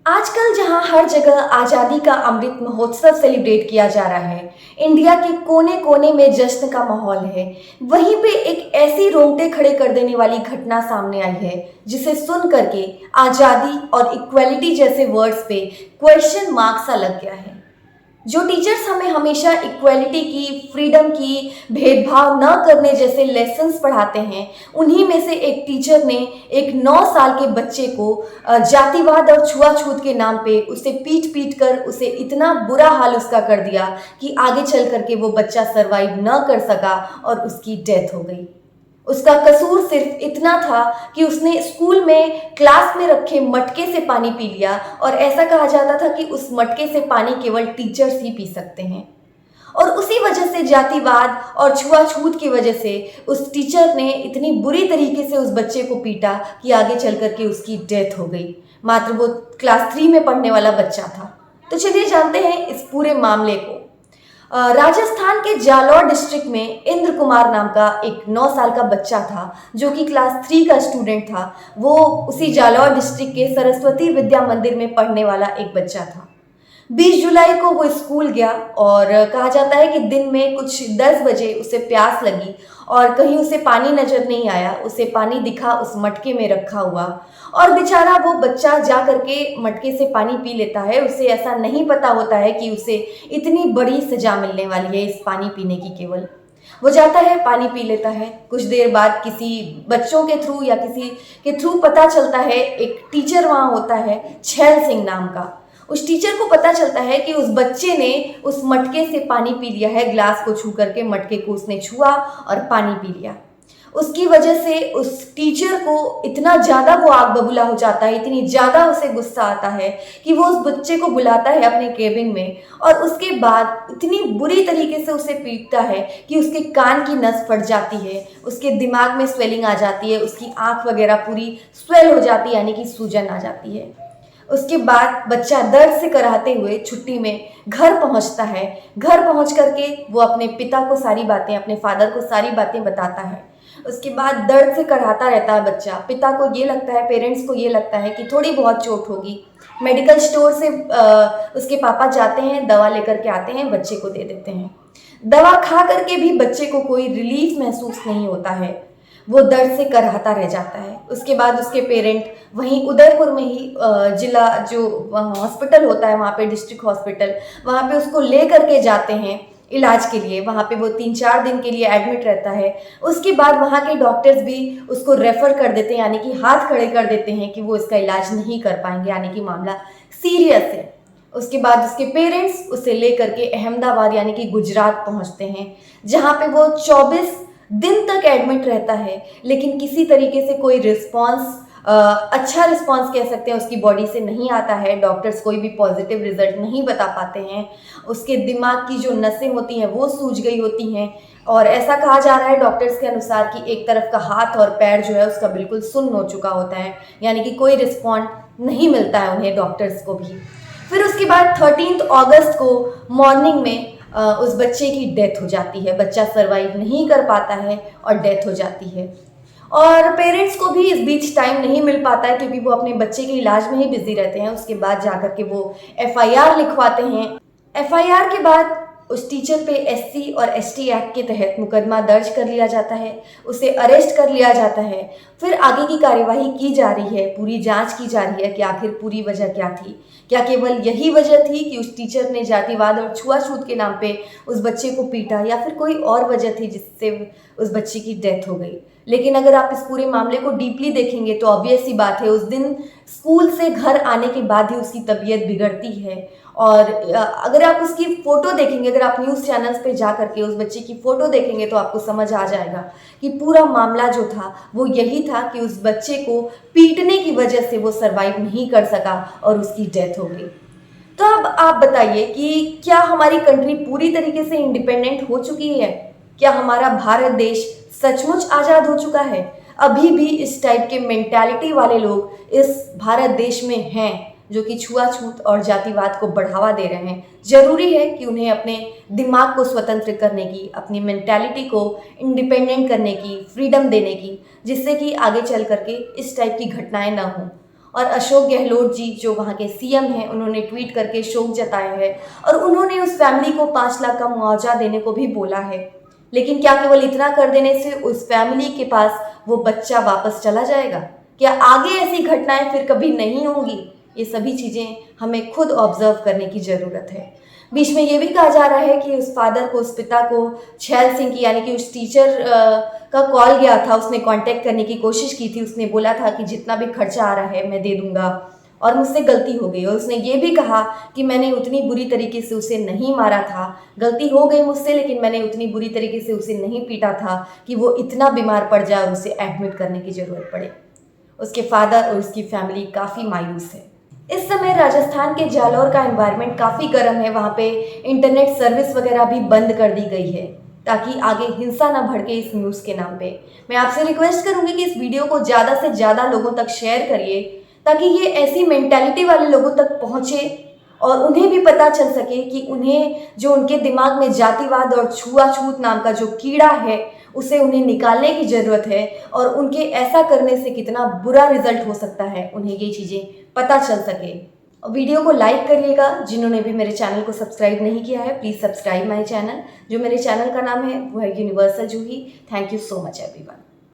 आजकल जहां हर जगह आज़ादी का अमृत महोत्सव सेलिब्रेट किया जा रहा है, इंडिया के कोने कोने में जश्न का माहौल है। वहीं पे एक ऐसी रोंगटे खड़े कर देने वाली घटना सामने आई है, जिसे सुन करके आज़ादी और इक्वलिटी जैसे वर्ड्स पे क्वेश्चन मार्क सा लग गया है। जो टीचर्स हमें हमेशा इक्वलिटी की, फ्रीडम की, भेदभाव न करने जैसे लेसन्स पढ़ाते हैं, उन्हीं में से एक टीचर ने एक 9 साल के बच्चे को जातिवाद और छुआछूत के नाम पे उसे पीट पीट कर उसे इतना बुरा हाल उसका कर दिया कि आगे चल करके वो बच्चा सरवाइव न कर सका और उसकी डेथ हो गई। उसका कसूर सिर्फ इतना था कि उसने स्कूल में क्लास में रखे मटके से पानी पी लिया, और ऐसा कहा जाता था कि उस मटके से पानी केवल टीचर्स ही पी सकते हैं। और उसी वजह से, जातिवाद और छुआछूत की वजह से, उस टीचर ने इतनी बुरी तरीके से उस बच्चे को पीटा कि आगे चल करके उसकी डेथ हो गई। मात्र वो क्लास 3 में पढ़ने वाला बच्चा था। तो चलिए जानते हैं इस पूरे मामले को। राजस्थान के जालौर डिस्ट्रिक्ट में इंद्र कुमार नाम का एक 9 साल का बच्चा था, जो कि क्लास 3 का स्टूडेंट था। वो उसी जालौर डिस्ट्रिक्ट के सरस्वती विद्या मंदिर में पढ़ने वाला एक बच्चा था। 20 जुलाई को वो स्कूल गया, और कहा जाता है कि दिन में कुछ 10 बजे उसे प्यास लगी और कहीं उसे पानी नजर नहीं आया। उसे पानी दिखा उस मटके में रखा हुआ, और बेचारा वो बच्चा जा करके मटके से पानी पी लेता है। उसे ऐसा नहीं पता होता है कि उसे इतनी बड़ी सजा मिलने वाली है इस पानी पीने की। केवल वो जाता है, पानी पी लेता है। कुछ देर बाद किसी बच्चों के थ्रू या किसी के थ्रू पता चलता है, एक टीचर वहाँ होता है छैल सिंह नाम का। उस टीचर को पता चलता है कि उस बच्चे ने उस मटके से पानी पी लिया है। ग्लास को छू करके मटके को उसने छुआ और पानी पी लिया। उसकी वजह से उस टीचर को इतना ज़्यादा वो आग बबूला हो जाता है, इतनी ज़्यादा उसे गुस्सा आता है कि वो उस बच्चे को बुलाता है अपने केबिन में, और उसके बाद इतनी बुरी तरीके से उसे पीटता है कि उसके कान की नस फट जाती है, उसके दिमाग में स्वेलिंग आ जाती है, उसकी आँख वगैरह पूरी स्वेल हो जाती है, यानी कि सूजन आ जाती है। उसके बाद बच्चा दर्द से कराहते हुए छुट्टी में घर पहुंचता है। घर पहुंच करके वो अपने पिता को सारी बातें, अपने फादर को सारी बातें बताता है। उसके बाद दर्द से कराहता रहता है बच्चा। पिता को ये लगता है, पेरेंट्स को ये लगता है कि थोड़ी बहुत चोट होगी। मेडिकल स्टोर से उसके पापा जाते हैं, दवा लेकर के आते हैं, बच्चे को दे देते हैं। दवा खा करके भी बच्चे को कोई रिलीफ महसूस नहीं होता है, वो दर्द से कराहता रह जाता है। उसके बाद उसके पेरेंट वहीं उदयपुर में ही जिला जो हॉस्पिटल होता है, वहाँ पे डिस्ट्रिक्ट हॉस्पिटल, वहाँ पे उसको ले करके जाते हैं इलाज के लिए। वहाँ पे वो 3-4 दिन के लिए एडमिट रहता है। उसके बाद वहाँ के डॉक्टर्स भी उसको रेफ़र कर देते हैं, यानी कि हाथ खड़े कर देते हैं कि वो इसका इलाज नहीं कर पाएंगे, यानी कि मामला सीरियस है। उसके बाद उसके पेरेंट्स उसे ले करके अहमदाबाद यानी कि गुजरात पहुँचते हैं, जहाँ पे वो 24 दिन तक एडमिट रहता है, लेकिन किसी तरीके से कोई रिस्पॉन्स, अच्छा रिस्पॉन्स कह सकते हैं, उसकी बॉडी से नहीं आता है। डॉक्टर्स कोई भी पॉजिटिव रिजल्ट नहीं बता पाते हैं। उसके दिमाग की जो नसें होती हैं वो सूज गई होती हैं, और ऐसा कहा जा रहा है डॉक्टर्स के अनुसार कि एक तरफ का हाथ और पैर जो है उसका बिल्कुल सुन्न हो चुका होता है, यानी कि कोई रिस्पॉन्ड नहीं मिलता है उन्हें, डॉक्टर्स को भी। फिर उसके बाद 13 अगस्त को मॉर्निंग में उस बच्चे की डेथ हो जाती है। बच्चा सरवाइव नहीं कर पाता है और डेथ हो जाती है। और पेरेंट्स को भी इस बीच टाइम नहीं मिल पाता है, क्योंकि वो अपने बच्चे के इलाज में ही बिजी रहते हैं। उसके बाद जाकर के वो एफआईआर लिखवाते हैं। एफआईआर के बाद उस टीचर पे एससी और एसटी एक्ट के तहत मुकदमा दर्ज कर लिया जाता है, उसे अरेस्ट कर लिया जाता है। फिर आगे की कार्यवाही की जा रही है, पूरी जांच की जा रही है कि आखिर पूरी वजह क्या थी। क्या केवल यही वजह थी कि उस टीचर ने जातिवाद और छुआछूत के नाम पे उस बच्चे को पीटा, या फिर कोई और वजह थी जिससे उस बच्चे की डेथ हो गई। लेकिन अगर आप इस पूरे मामले को डीपली देखेंगे तो ऑब्वियस सी बात है, उस दिन स्कूल से घर आने के बाद ही उसकी तबीयत बिगड़ती है। और अगर आप उसकी फ़ोटो देखेंगे, अगर आप न्यूज़ चैनल्स पे जा करके उस बच्चे की फ़ोटो देखेंगे तो आपको समझ आ जाएगा कि पूरा मामला जो था वो यही था कि उस बच्चे को पीटने की वजह से वो सर्वाइव नहीं कर सका और उसकी डेथ हो गई। तो अब आप बताइए कि क्या हमारी कंट्री पूरी तरीके से इंडिपेंडेंट हो चुकी है? क्या हमारा भारत देश सचमुच आज़ाद हो चुका है? अभी भी इस टाइप के मेंटालिटी वाले लोग इस भारत देश में हैं, जो कि छुआछूत और जातिवाद को बढ़ावा दे रहे हैं। ज़रूरी है कि उन्हें अपने दिमाग को स्वतंत्र करने की, अपनी मेंटालिटी को इंडिपेंडेंट करने की, फ्रीडम देने की, जिससे कि आगे चल करके इस टाइप की घटनाएं ना हों। और अशोक गहलोत जी जो वहाँ के सीएम हैं, उन्होंने ट्वीट करके शोक जताया है और उन्होंने उस फैमिली को 5 लाख का मुआवजा देने को भी बोला है। लेकिन क्या केवल इतना कर देने से उस फैमिली के पास वो बच्चा वापस चला जाएगा? क्या आगे ऐसी घटनाएं फिर कभी नहीं होंगी? ये सभी चीज़ें हमें खुद ऑब्जर्व करने की ज़रूरत है। बीच में ये भी कहा जा रहा है कि उस फादर को, उस पिता को छैल सिंह की यानी कि उस टीचर का कॉल गया था, उसने कांटेक्ट करने की कोशिश की थी। उसने बोला था कि जितना भी खर्चा आ रहा है मैं दे दूंगा और मुझसे गलती हो गई। और उसने ये भी कहा कि मैंने उतनी बुरी तरीके से उसे नहीं मारा था, गलती हो गई मुझसे, लेकिन मैंने उतनी बुरी तरीके से उसे नहीं पीटा था कि वो इतना बीमार पड़ जाए और उसे एडमिट करने की ज़रूरत पड़े। उसके फादर और उसकी फैमिली काफ़ी मायूस है। इस समय राजस्थान के जालौर का एनवायरनमेंट काफ़ी गर्म है। वहाँ पे इंटरनेट सर्विस वगैरह भी बंद कर दी गई है ताकि आगे हिंसा ना भड़के इस न्यूज़ के नाम पे। मैं आपसे रिक्वेस्ट करूँगी कि इस वीडियो को ज़्यादा से ज़्यादा लोगों तक शेयर करिए ताकि ये ऐसी मेंटालिटी वाले लोगों तक पहुँचे और उन्हें भी पता चल सके कि उन्हें जो उनके दिमाग में जातिवाद और छुआछूत नाम का जो कीड़ा है उसे उन्हें निकालने की ज़रूरत है और उनके ऐसा करने से कितना बुरा रिजल्ट हो सकता है उन्हें ये चीज़ें पता चल सके। वीडियो को लाइक करिएगा। जिन्होंने भी मेरे चैनल को सब्सक्राइब नहीं किया है प्लीज़ सब्सक्राइब माय चैनल। जो मेरे चैनल का नाम है वो है universal Juhi. Thank you so much everyone.